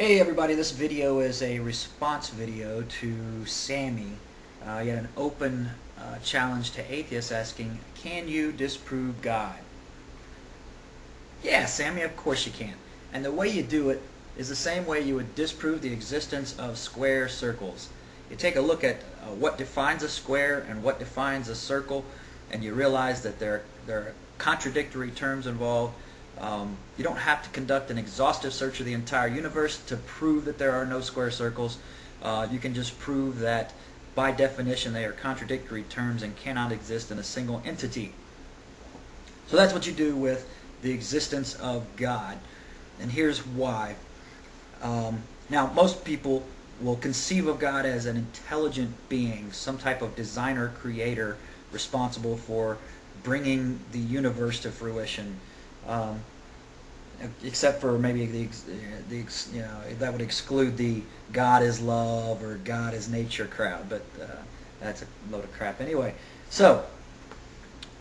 Hey everybody, this video is a response video to Sammy. He had an open challenge to atheists asking, can you disprove God? Yeah, Sammy, of course you can. And the way you do it is the same way you would disprove the existence of square circles. You take a look at what defines a square and what defines a circle, and you realize that there are contradictory terms involved. You don't have to conduct an exhaustive search of the entire universe to prove that there are no square circles. You can just prove that by definition they are contradictory terms and cannot exist in a single entity. So that's what you do with the existence of God. And here's why. Now, most people will conceive of God as an intelligent being, some type of designer, creator, responsible for bringing the universe to fruition. Except for maybe that would exclude the God is love or God is nature crowd, but that's a load of crap anyway. So,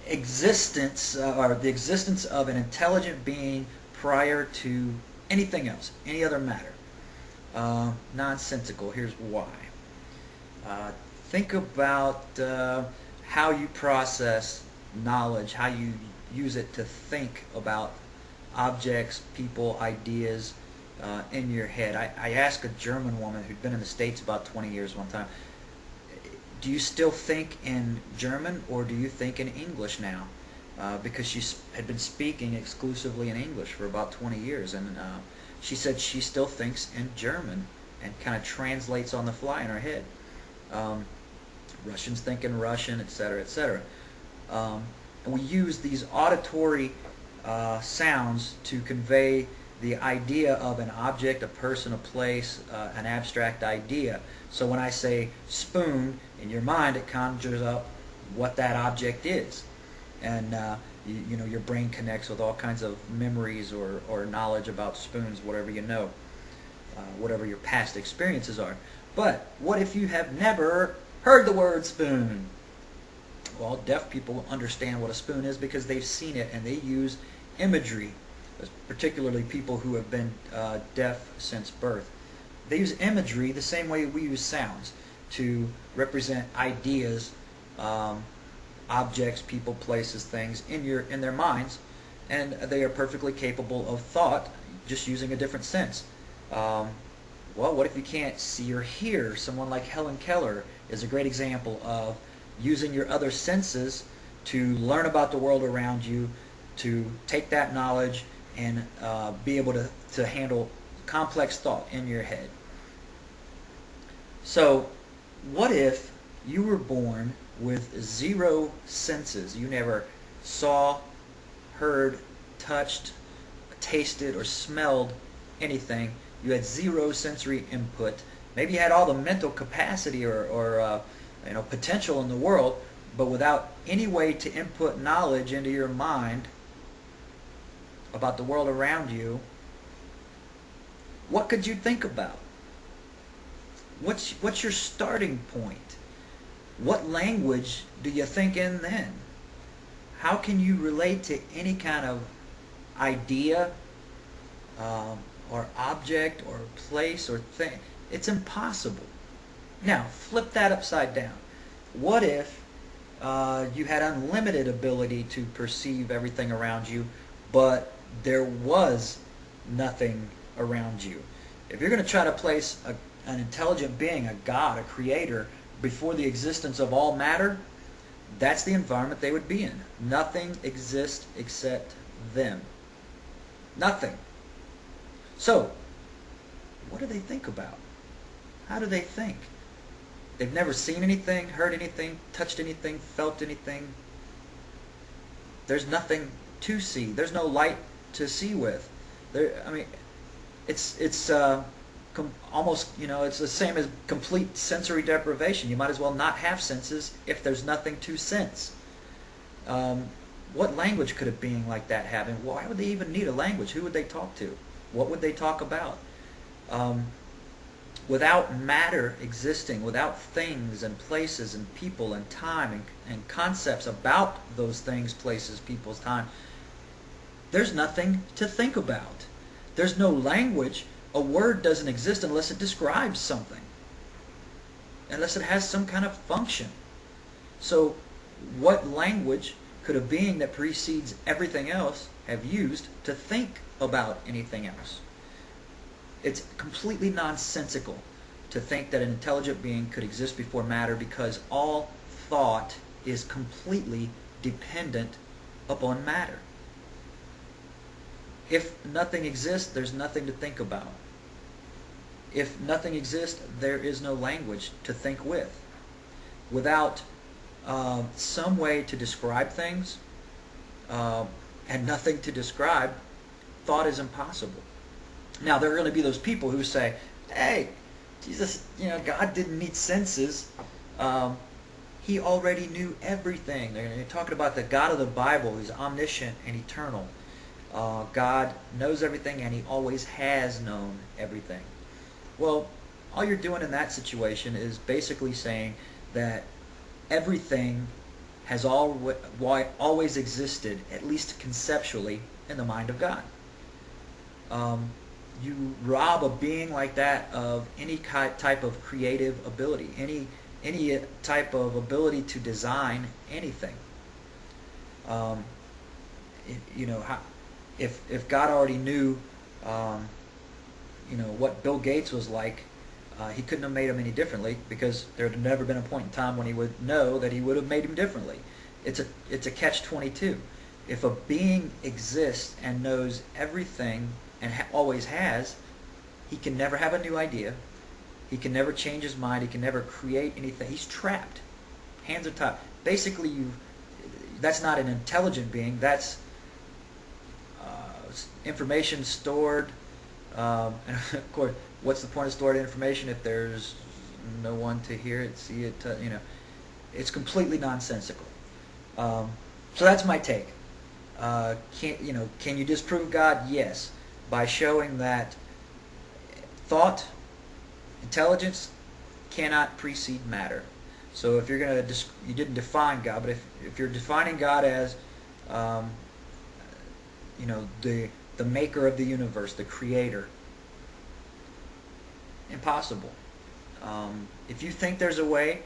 existence or the existence of an intelligent being prior to anything else, any other matter. Nonsensical. Here's why. Think about how you process knowledge, how you use it to think about objects, people, ideas in your head. I asked a German woman who'd been in the States about 20 years one time, do you still think in German or do you think in English now? Because she had been speaking exclusively in English for about 20 years, and she said she still thinks in German and kind of translates on the fly in her head. Russians think in Russian, etc., etc. And we use these auditory sounds to convey the idea of an object, a person, a place, an abstract idea. So when I say spoon, in your mind it conjures up what that object is. And you know, your brain connects with all kinds of memories or knowledge about spoons, whatever you know, whatever your past experiences are. But what if you have never heard the word spoon? Well, deaf people understand what a spoon is because they've seen it, and they use imagery, particularly people who have been deaf since birth. They use imagery the same way we use sounds to represent ideas, objects, people, places, things in their minds, and they are perfectly capable of thought, just using a different sense. Well, what if you can't see or hear? Someone like Helen Keller is a great example of using your other senses to learn about the world around you, to take that knowledge and be able to handle complex thought in your head. So what if you were born with zero senses? You never saw, heard, touched, tasted, or smelled anything. You had zero sensory input. Maybe you had all the mental capacity or potential in the world, but without any way to input knowledge into your mind about the world around you. What could you think about? What's your starting point? What language do you think in then? How can you relate to any kind of idea or object or place or thing? It's impossible. Now, flip that upside down. What if you had unlimited ability to perceive everything around you, but there was nothing around you? If you're going to try to place an intelligent being, a God, a creator, before the existence of all matter, that's the environment they would be in. Nothing exists except them. Nothing. So, what do they think about? How do they think? They've never seen anything, heard anything, touched anything, felt anything. There's nothing to see. There's no light to see with. It's almost, it's the same as complete sensory deprivation. You might as well not have senses if there's nothing to sense. What language could a being like that have? And why would they even need a language? Who would they talk to? What would they talk about? Without matter existing, without things and places and people and time and concepts about those things, places, people's time, there's nothing to think about. There's no language A word doesn't exist unless it describes something, unless it has some kind of function. So what language could a being that precedes everything else have used to think about anything else? It's completely nonsensical to think that an intelligent being could exist before matter, because all thought is completely dependent upon matter. If nothing exists, there's nothing to think about. If nothing exists, there is no language to think with. Without some way to describe things, and nothing to describe, thought is impossible. Now, there are going to be those people who say, hey, Jesus, God didn't need senses. He already knew everything. They're talking about the God of the Bible who's omniscient and eternal. God knows everything, and He always has known everything. Well, all you're doing in that situation is basically saying that everything has always existed, at least conceptually, in the mind of God. You rob a being like that of any type of creative ability, any type of ability to design anything. If God already knew, what Bill Gates was like, He couldn't have made him any differently, because there had never been a point in time when He would know that He would have made him differently. It's a catch-22. If a being exists and knows everything and always has, he can never have a new idea. He can never change his mind. He can never create anything. He's trapped. Hands are tied. Basically, that's not an intelligent being. That's information stored. And of course, what's the point of stored information if there's no one to hear it, see it? It's completely nonsensical. So that's my take. Can you disprove God? Yes, by showing that thought, intelligence cannot precede matter. So if you're going to, you didn't define God, but if you're defining God as, the maker of the universe, the creator, impossible. If you think there's a way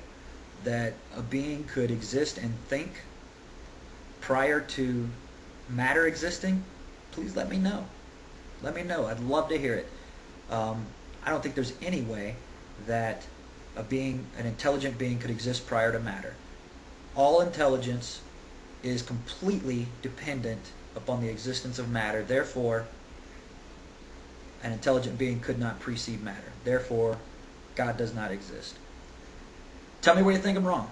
that a being could exist and think prior to matter existing, please let me know. Let me know. I'd love to hear it. I don't think there's any way that an intelligent being could exist prior to matter. All intelligence is completely dependent upon the existence of matter. Therefore, an intelligent being could not precede matter. Therefore, God does not exist. Tell me where you think I'm wrong.